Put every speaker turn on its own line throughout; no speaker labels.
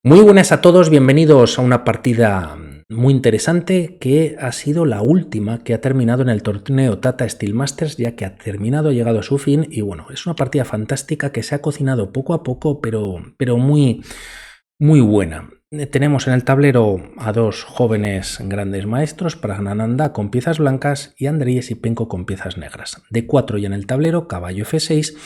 Muy buenas a todos, bienvenidos a una partida muy interesante que ha sido la última que ha terminado en el torneo Tata Steel Masters, ya que ha terminado, ha llegado a su fin y bueno, es una partida fantástica que se ha cocinado poco a poco, pero muy buena. Tenemos en el tablero a dos jóvenes grandes maestros, Praggnanandhaa con piezas blancas y Andrei Esipenko con piezas negras. D4 ya en el tablero, caballo F6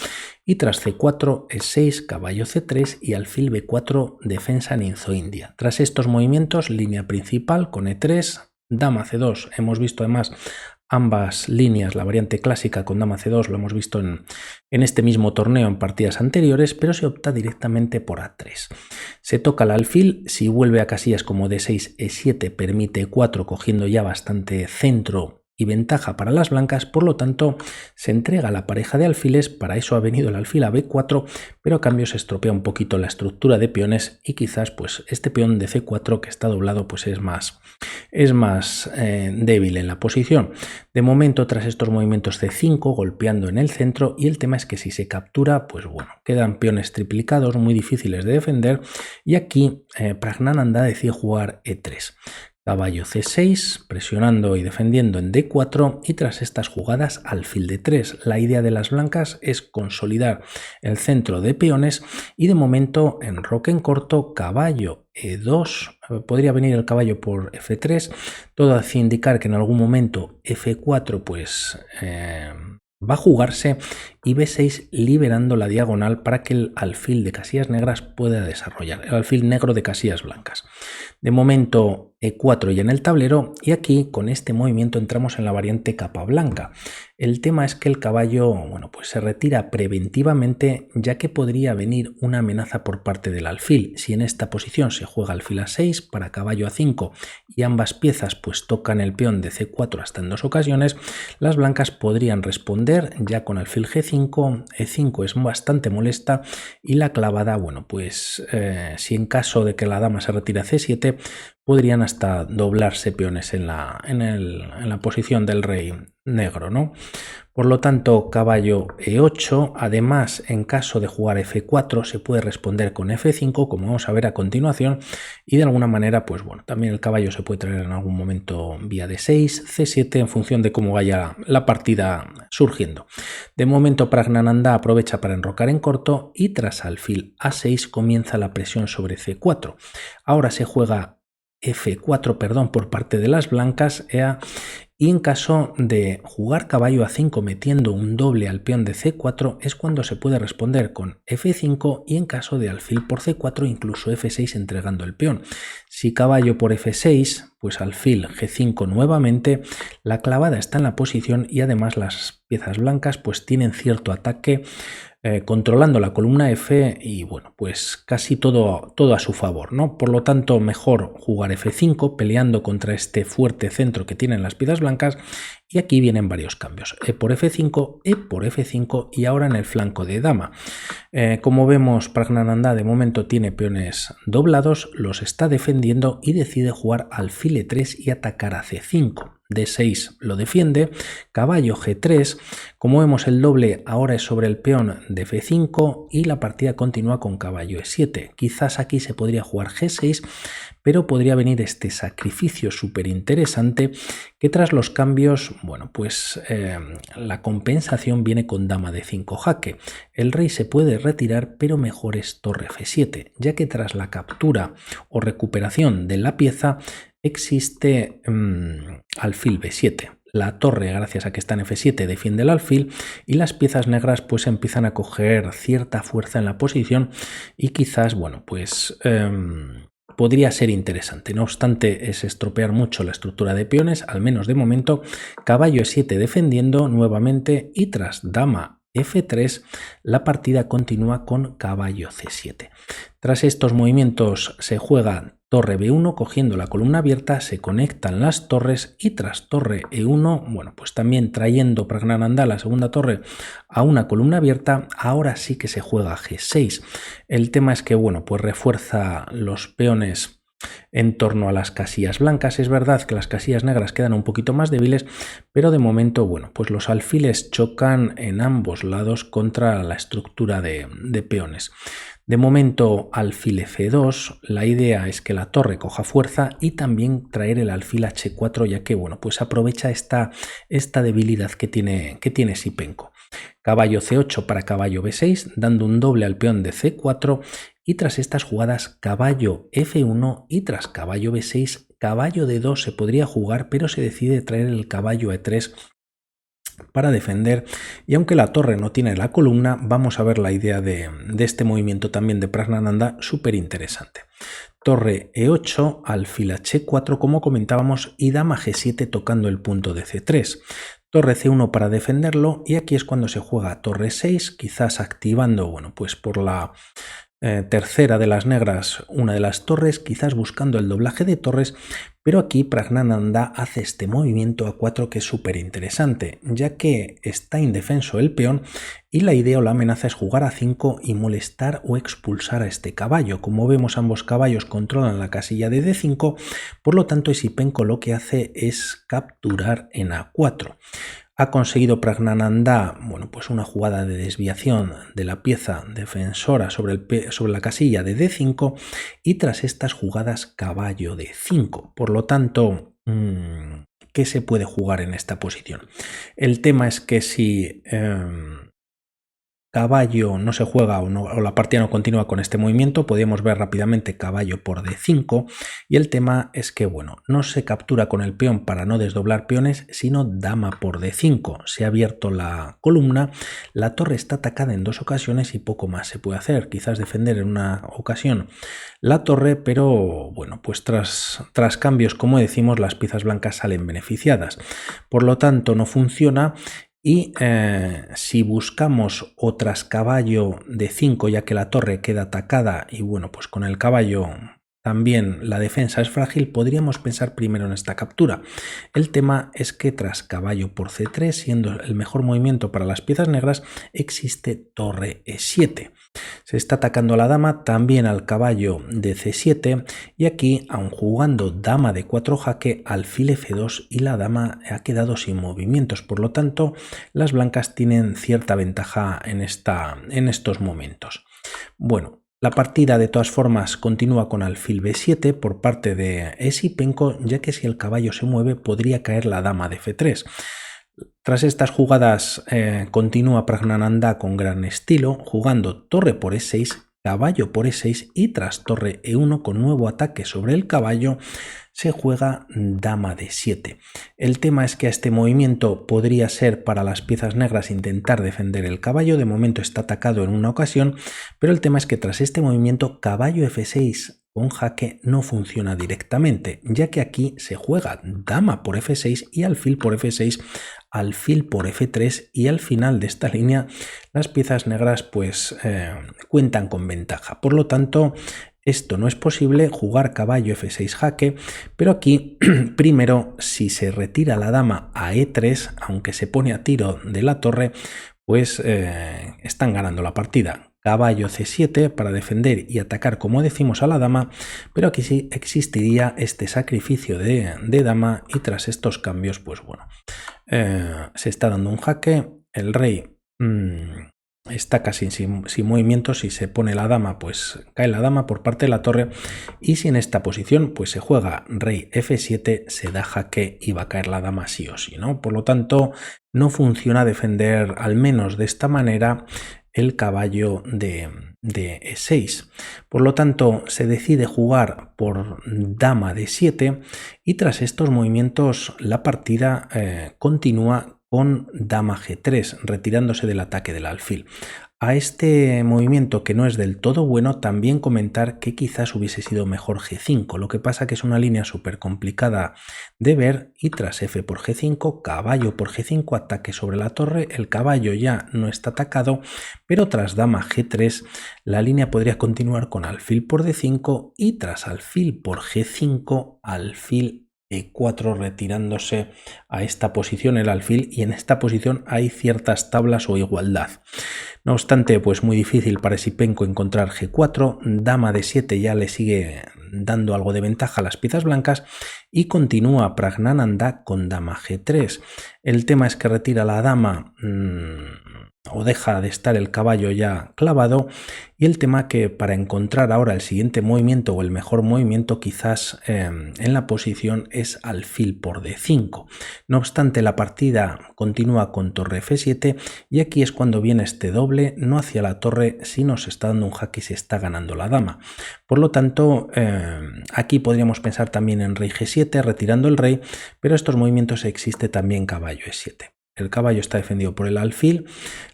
y tras C4, E6, caballo C3 y alfil B4, defensa ninzo-india. Tras estos movimientos, línea principal con E3, dama C2. Hemos visto además ambas líneas, la variante clásica con dama C2 lo hemos visto en este mismo torneo en partidas anteriores, pero se opta directamente por A3. Se toca el alfil, si vuelve a casillas como D6, E7 permite E4 cogiendo ya bastante centro y ventaja para las blancas, por lo tanto se entrega la pareja de alfiles, para eso ha venido el alfil a B4, pero a cambio se estropea un poquito la estructura de peones y quizás pues este peón de C4 que está doblado pues es más débil en la posición. De momento, tras estos movimientos C5 golpeando en el centro, y el tema es que si se captura, pues bueno, quedan peones triplicados muy difíciles de defender y aquí Praggnanandhaa decide jugar E3. Caballo C6, presionando y defendiendo en D4 y tras estas jugadas alfil D3. La idea de las blancas es consolidar el centro de peones y de momento en roque en corto, caballo E2, podría venir el caballo por F3, todo hace indicar que en algún momento F4 pues va a jugarse y B6 liberando la diagonal para que el alfil de casillas negras pueda desarrollar, el alfil negro de casillas blancas. De momento E4 ya en el tablero y aquí con este movimiento entramos en la variante capa blanca. El tema es que el caballo bueno, pues se retira preventivamente, ya que podría venir una amenaza por parte del alfil. Si en esta posición se juega alfil A6 para caballo A5 y ambas piezas pues tocan el peón de C4 hasta en dos ocasiones, las blancas podrían responder ya con alfil G5, E5 es bastante molesta y la clavada, bueno pues si en caso de que la dama se retire a C7, podrían hasta doblarse peones en la posición del rey negro, ¿no? Por lo tanto, caballo E8, además en caso de jugar F4 se puede responder con F5, como vamos a ver a continuación, y de alguna manera, pues bueno, también el caballo se puede traer en algún momento vía D6, C7, en función de cómo vaya la partida surgiendo. De momento, Praggnanandhaa aprovecha para enrocar en corto y tras alfil A6 comienza la presión sobre C4. Ahora se juega F4, perdón, por parte de las blancas, y en caso de jugar caballo A5 metiendo un doble al peón de C4 es cuando se puede responder con F5 y en caso de alfil por C4 incluso F6 entregando el peón. Si caballo por F6, pues alfil G5 nuevamente, la clavada está en la posición y además las piezas blancas pues tienen cierto ataque controlando la columna F y bueno, pues casi todo a su favor, ¿no? Por lo tanto, mejor jugar F5 peleando contra este fuerte centro que tienen las piezas blancas y aquí vienen varios cambios. E por F5, E por F5 y ahora en el flanco de dama. Como vemos, Praggnanandhaa de momento tiene peones doblados, los está defendiendo y decide jugar alfil E3 y atacar a C5. D6 lo defiende, caballo G3, como vemos el doble ahora es sobre el peón de F5 y la partida continúa con caballo E7. Quizás aquí se podría jugar G6, pero podría venir este sacrificio súper interesante que tras los cambios, bueno, pues la compensación viene con dama de 5 jaque. El rey se puede retirar, pero mejor es torre F7, ya que tras la captura o recuperación de la pieza existe alfil B7. La torre, gracias a que está en F7, defiende el alfil y las piezas negras pues empiezan a coger cierta fuerza en la posición y quizás, bueno, pues podría ser interesante. No obstante, es estropear mucho la estructura de peones, al menos de momento. Caballo E7 defendiendo nuevamente y tras dama F3 la partida continúa con caballo C7. Tras estos movimientos se juega torre B1 cogiendo la columna abierta, se conectan las torres y tras torre E1, bueno, pues también trayendo Praggnanandhaa la segunda torre a una columna abierta, ahora sí que se juega G6. El tema es que, bueno, pues refuerza los peones en torno a las casillas blancas. Es verdad que las casillas negras quedan un poquito más débiles, pero de momento, bueno, pues los alfiles chocan en ambos lados contra la estructura de peones. De momento alfil F2, la idea es que la torre coja fuerza y también traer el alfil H4, ya que bueno, pues aprovecha esta debilidad que tiene Sipenko. Caballo C8 para caballo B6, dando un doble al peón de C4 y tras estas jugadas caballo F1 y tras caballo B6, caballo D2 se podría jugar, pero se decide traer el caballo E3 para defender, y aunque la torre no tiene la columna, vamos a ver la idea de este movimiento también de Praggnanandhaa, súper interesante. Torre E8, alfil H4 como comentábamos y dama G7 tocando el punto de C3. Torre C1 para defenderlo y aquí es cuando se juega torre 6, quizás activando, bueno, pues por la tercera de las negras una de las torres, quizás buscando el doblaje de torres, pero aquí Praggnanandhaa hace este movimiento A4 que es súper interesante, ya que está indefenso el peón y la idea o la amenaza es jugar A5 y molestar o expulsar a este caballo. Como vemos, ambos caballos controlan la casilla de D5, por lo tanto Sipenko lo que hace es capturar en A4. Ha conseguido Praggnanandhaa, bueno, pues una jugada de desviación de la pieza defensora sobre la casilla de D5 y tras estas jugadas caballo D5. Por lo tanto, ¿qué se puede jugar en esta posición? El tema es que si caballo no se juega o la partida no continúa con este movimiento, podríamos ver rápidamente caballo por D5 y el tema es que bueno, no se captura con el peón para no desdoblar peones, sino dama por D5. Se ha abierto la columna, la torre está atacada en dos ocasiones y poco más se puede hacer, quizás defender en una ocasión la torre, pero bueno, pues tras cambios, como decimos, las piezas blancas salen beneficiadas. Por lo tanto, no funciona. Y si buscamos o tras caballo de 5, ya que la torre queda atacada y bueno, pues con el caballo también la defensa es frágil, podríamos pensar primero en esta captura. El tema es que tras caballo por C3, siendo el mejor movimiento para las piezas negras, existe torre E7. Se está atacando a la dama, también al caballo de C7 y aquí, aun jugando dama de 4 jaque, alfil F2 y la dama ha quedado sin movimientos. Por lo tanto, las blancas tienen cierta ventaja en estos momentos. Bueno, la partida de todas formas continúa con alfil B7 por parte de Sipenko, ya que si el caballo se mueve podría caer la dama de F3. Tras estas jugadas continúa Praggnanandhaa con gran estilo, jugando torre por E6, caballo por E6 y tras torre E1 con nuevo ataque sobre el caballo se juega dama de 7. El tema es que a este movimiento podría ser para las piezas negras intentar defender el caballo, de momento está atacado en una ocasión, pero el tema es que tras este movimiento caballo F6 con jaque no funciona directamente, ya que aquí se juega dama por F6 y alfil por F6, alfil por F3 y al final de esta línea las piezas negras pues cuentan con ventaja. Por lo tanto, esto no es posible, jugar caballo F6 jaque, pero aquí primero si se retira la dama a E3, aunque se pone a tiro de la torre, pues están ganando la partida. Caballo C7 para defender y atacar, como decimos, a la dama, pero aquí sí existiría este sacrificio de dama y tras estos cambios, pues bueno, se está dando un jaque, el rey está casi sin movimientos, si se pone la dama pues cae la dama por parte de la torre y si en esta posición pues se juega rey F7 se da jaque y va a caer la dama sí o sí, ¿no? Por lo tanto no funciona defender al menos de esta manera el caballo de E6. Por lo tanto se decide jugar por dama de 7 y tras estos movimientos la partida continúa con dama G3, retirándose del ataque del alfil. A este movimiento, que no es del todo bueno, también comentar que quizás hubiese sido mejor G5, lo que pasa que es una línea súper complicada de ver y tras F por G5, caballo por G5, ataque sobre la torre, el caballo ya no está atacado, pero tras dama G3 la línea podría continuar con alfil por D5 y tras alfil por G5, alfil E4 retirándose a esta posición el alfil y en esta posición hay ciertas tablas o igualdad. No obstante, pues muy difícil para Sipenko encontrar G4, dama de 7 ya le sigue dando algo de ventaja a las piezas blancas y continúa Praggnanandhaa con dama G3. El tema es que retira la dama o deja de estar el caballo ya clavado, y el tema que para encontrar ahora el siguiente movimiento o el mejor movimiento quizás en la posición es alfil por D5. No obstante, la partida continúa con torre F7 y aquí es cuando viene este doble, no hacia la torre, sino se está dando un jaque y se está ganando la dama. Por lo tanto, aquí podríamos pensar también en rey G7, retirando el rey, pero estos movimientos existe también caballo E7. El caballo está defendido por el alfil.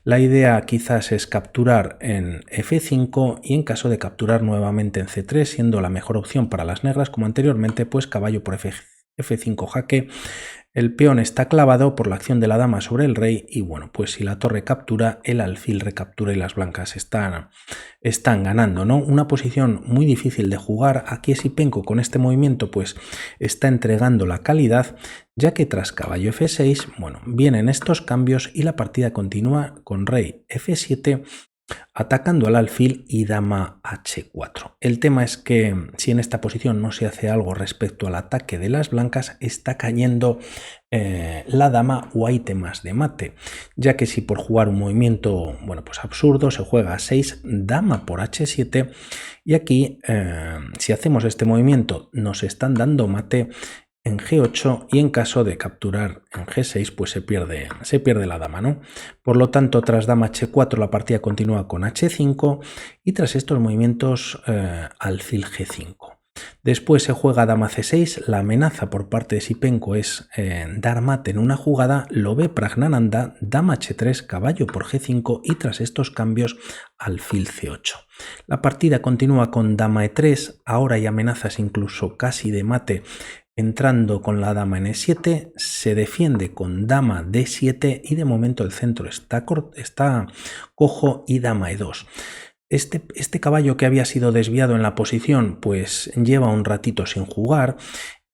La idea quizás es capturar en F5 y en caso de capturar nuevamente en C3, siendo la mejor opción para las negras como anteriormente, pues caballo por F5 jaque. El peón está clavado por la acción de la dama sobre el rey y bueno, pues si la torre captura, el alfil recaptura y las blancas están ganando, ¿no? Una posición muy difícil de jugar. Aquí Esipenko con este movimiento pues está entregando la calidad, ya que tras caballo F6, bueno, vienen estos cambios y la partida continúa con rey F7, atacando al alfil y dama H4. El tema es que si en esta posición no se hace algo respecto al ataque de las blancas, está cayendo la dama o hay temas de mate, ya que si por jugar un movimiento, bueno, pues absurdo, se juega a 6, dama por H7 y aquí si hacemos este movimiento nos están dando mate en G8 y en caso de capturar en G6 pues se pierde la dama, ¿no? Por lo tanto, tras dama H4 la partida continúa con H5 y tras estos movimientos alfil G5. Después se juega dama C6, la amenaza por parte de Esipenko es dar mate en una jugada, lo ve Praggnanandhaa, dama H3, caballo por G5 y tras estos cambios alfil C8. La partida continúa con dama E3, ahora hay amenazas incluso casi de mate entrando con la dama en E7, se defiende con dama D7 y de momento el centro está cojo y dama E2. Este caballo que había sido desviado en la posición pues lleva un ratito sin jugar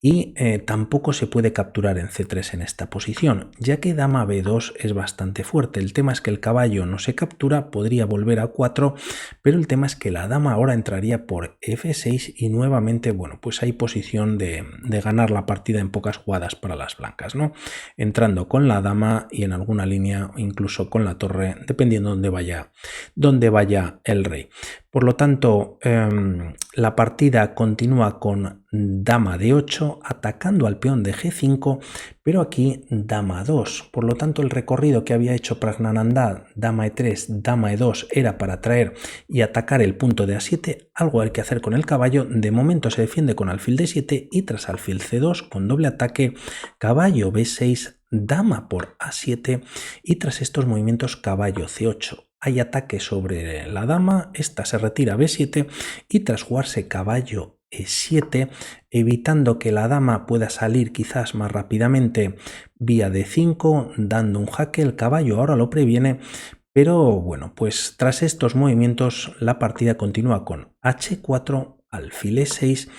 y tampoco se puede capturar en C3 en esta posición, ya que dama B2 es bastante fuerte. El tema es que el caballo no se captura, podría volver a 4, pero el tema es que la dama ahora entraría por F6 y nuevamente, bueno, pues hay posición de ganar la partida en pocas jugadas para las blancas, ¿no? Entrando con la dama y en alguna línea incluso con la torre, dependiendo dónde vaya el rey. Por lo tanto, la partida continúa con dama D8 atacando al peón de G5, pero aquí dama 2. Por lo tanto, el recorrido que había hecho Praggnanandhaa, dama E3, dama E2, era para traer y atacar el punto de A7, algo hay que hacer con el caballo. De momento se defiende con alfil D7 y tras alfil C2 con doble ataque, caballo B6, dama por A7 y tras estos movimientos caballo C8. Hay ataque sobre la dama, esta se retira a B7 y tras jugarse caballo E7, evitando que la dama pueda salir quizás más rápidamente vía D5, dando un jaque, el caballo ahora lo previene, pero bueno, pues tras estos movimientos la partida continúa con H4, alfil E6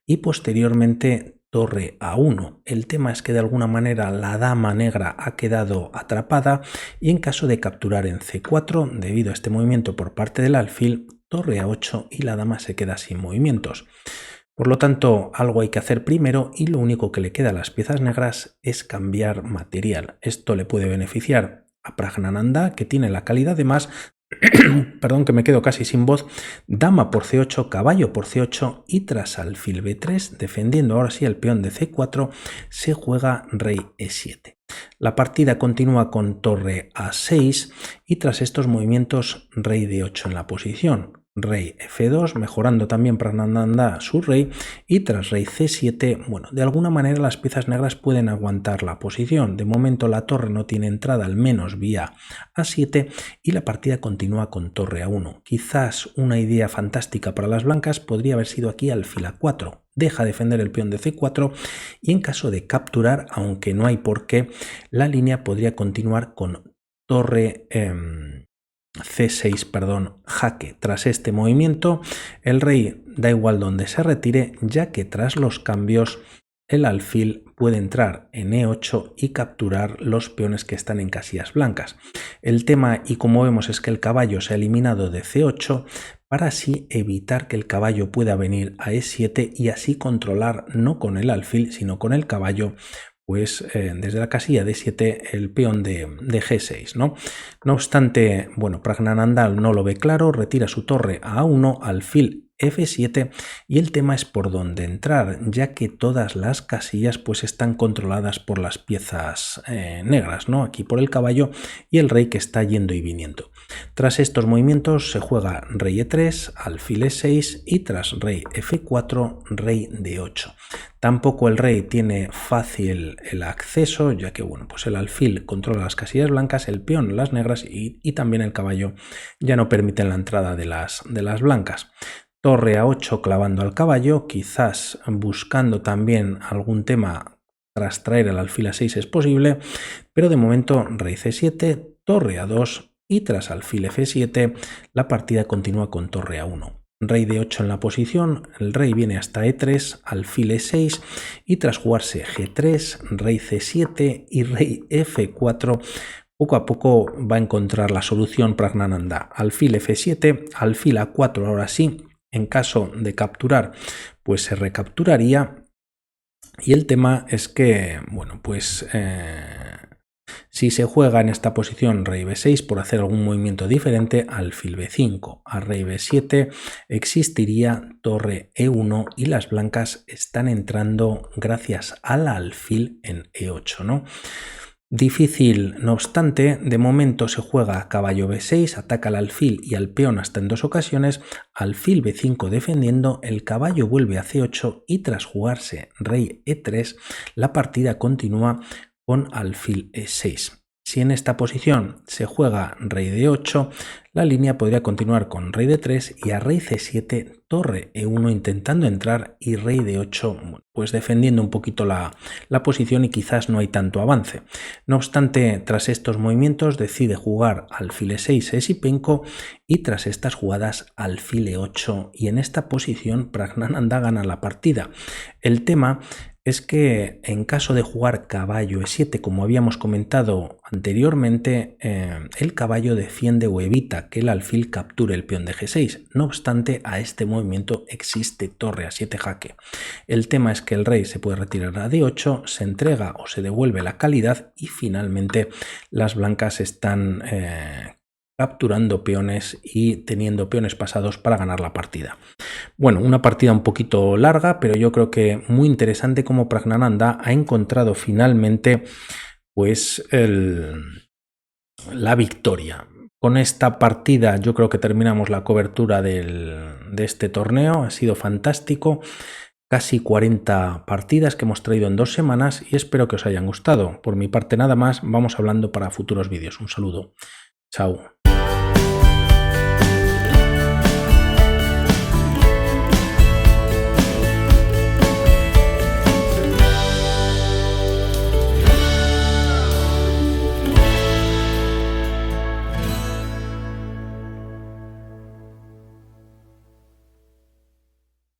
y posteriormente torre A1. El tema es que de alguna manera la dama negra ha quedado atrapada y en caso de capturar en C4, debido a este movimiento por parte del alfil, torre A8 y la dama se queda sin movimientos. Por lo tanto, algo hay que hacer primero y lo único que le queda a las piezas negras es cambiar material. Esto le puede beneficiar a Praggnanandhaa, que tiene la calidad de más, perdón que me quedo casi sin voz, dama por C8, caballo por C8 y tras alfil B3, defendiendo ahora sí el peón de C4, se juega rey E7. La partida continúa con torre A6 y tras estos movimientos rey D8 en la posición. Rey F2, mejorando también Praggnanandhaa su rey y tras rey C7, bueno, de alguna manera las piezas negras pueden aguantar la posición. De momento la torre no tiene entrada, al menos vía A7 y la partida continúa con torre A1. Quizás una idea fantástica para las blancas podría haber sido aquí alfil A4. Deja defender el peón de C4 y en caso de capturar, aunque no hay por qué, la línea podría continuar con torre C6, perdón, jaque. Tras este movimiento, el rey da igual donde se retire, ya que tras los cambios el alfil puede entrar en E8 y capturar los peones que están en casillas blancas. El tema, y como vemos, es que el caballo se ha eliminado de C8 para así evitar que el caballo pueda venir a E7 y así controlar no con el alfil, sino con el caballo, pues desde la casilla D7 el peón de G6, ¿no? No obstante, bueno, Praggnanandhaa no lo ve claro, retira su torre a A1, alfil F7 y el tema es por dónde entrar, ya que todas las casillas pues están controladas por las piezas negras, ¿no? Aquí por el caballo y el rey que está yendo y viniendo. Tras estos movimientos se juega rey E3, alfil E6 y tras rey F4, rey D8. Tampoco el rey tiene fácil el acceso, ya que bueno, pues el alfil controla las casillas blancas, el peón las negras y también el caballo ya no permiten la entrada de las blancas. Torre A8 clavando al caballo, quizás buscando también algún tema tras traer el alfil A6 es posible, pero de momento rey C7, torre A2 y tras alfil F7 la partida continúa con torre A1. Rey D8 en la posición, el rey viene hasta E3, alfil E6 y tras jugarse G3, rey C7 y rey F4, poco a poco va a encontrar la solución Praggnanandhaa. Alfil F7, alfil A4 ahora sí. En caso de capturar, pues se recapturaría. Y el tema es que, bueno, pues si se juega en esta posición rey B6 por hacer algún movimiento diferente, alfil B5. A rey B7 existiría torre E1 y las blancas están entrando gracias al alfil en E8, ¿no? Difícil, no obstante, de momento se juega caballo B6, ataca al alfil y al peón hasta en dos ocasiones, alfil B5 defendiendo, el caballo vuelve a C8 y tras jugarse rey E3, la partida continúa con alfil E6. Si en esta posición se juega rey D8, la línea podría continuar con rey D3 y a rey C7, torre E1 intentando entrar y rey D8, pues defendiendo un poquito la posición y quizás no hay tanto avance. No obstante, tras estos movimientos decide jugar alfil E6 Esipenko y tras estas jugadas alfil E8 y en esta posición Praggnanandhaa gana la partida. El tema es que en caso de jugar caballo E7, como habíamos comentado anteriormente, el caballo defiende o evita que el alfil capture el peón de G6. No obstante, a este movimiento existe torre A7 jaque. El tema es que el rey se puede retirar a D8, se entrega o se devuelve la calidad y finalmente las blancas están capturando peones y teniendo peones pasados para ganar la partida. Bueno, una partida un poquito larga, pero yo creo que muy interesante como Praggnanandhaa ha encontrado finalmente pues la victoria. Con esta partida yo creo que terminamos la cobertura de este torneo, ha sido fantástico. Casi 40 partidas que hemos traído en 2 semanas y espero que os hayan gustado. Por mi parte nada más, vamos hablando para futuros vídeos. Un saludo. Chao.